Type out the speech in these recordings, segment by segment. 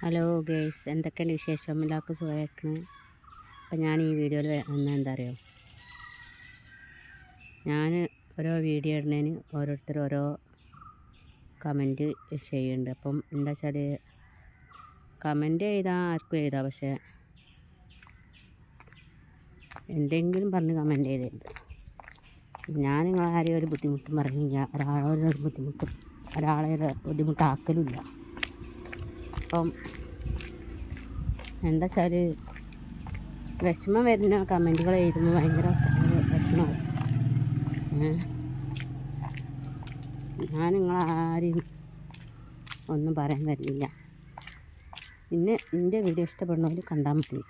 Hello guys, എന്തൊക്കെയാണ് വിശേഷം? എല്ലാവർക്കും സുഖമായിരിക്കണം. അപ്പം ഞാൻ ഈ വീഡിയോയിൽ വന്ന എന്താ അറിയോ, ഞാൻ ഓരോ വീഡിയോ ഇടുന്നതിന് ഓരോരുത്തർ ഓരോ കമൻറ്റ് ചെയ്യുന്നുണ്ട്. അപ്പം എന്താ വെച്ചാൽ കമൻറ്റ് ചെയ്താൽ ആർക്കും എഴുതാം, പക്ഷേ എന്തെങ്കിലും പറഞ്ഞ് കമൻറ്റ് ചെയ്തിട്ടുണ്ട്. ഞാൻ നിങ്ങളാരെയും ഒരു ബുദ്ധിമുട്ടും പറഞ്ഞില്ല, ഒരാളെ ബുദ്ധിമുട്ടാക്കലുമില്ല. അപ്പം എന്താ വെച്ചാൽ വിഷമം വരുന്ന കമൻറ്റുകൾ എഴുതുമ്പോൾ ഭയങ്കര വിഷമമാവും. ഞാൻ നിങ്ങളാരെയും ഒന്നും പറയാൻ വരുന്നില്ല. പിന്നെ എൻ്റെ വീഡിയോ ഇഷ്ടപ്പെടുന്നവർ കണ്ടാൽ മതി,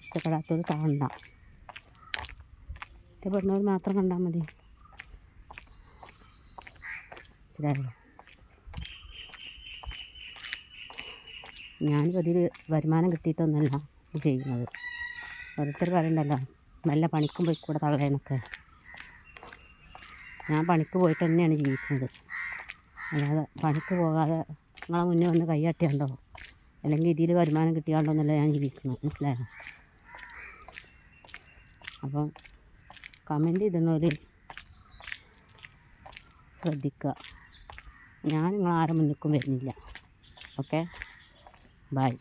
ഇഷ്ടപ്പെടാത്തവർ കാണണ്ട. ഇഷ്ടപ്പെടുന്നവർ മാത്രം കണ്ടാൽ മതി, മനസ്സിലായോ? ഞാനിപ്പോൾ ഇതിൽ വരുമാനം കിട്ടിയിട്ടൊന്നുമല്ല ചെയ്യുന്നത്. ഓരോരുത്തർ പറയണ്ടല്ലോ നല്ല പണിക്കും പോയി കൂടെ തള്ളേന്നൊക്കെ. ഞാൻ പണിക്ക് പോയിട്ട് തന്നെയാണ് ജീവിക്കുന്നത്, അല്ലാതെ പണിക്ക് പോകാതെ നിങ്ങളെ മുന്നേ വന്ന് കൈയാട്ടിയാണ്ടോ അല്ലെങ്കിൽ ഇതിൽ വരുമാനം കിട്ടിയാണ്ടോ എന്നല്ല ഞാൻ ജീവിക്കുന്നത്, മനസ്സിലായോ? അപ്പം കമൻറ്റ് ഇടുന്നവർ ശ്രദ്ധിക്കുക. ഞാൻ നിങ്ങളാരും മുന്നിൽക്കും വരുന്നില്ല. Okay, by.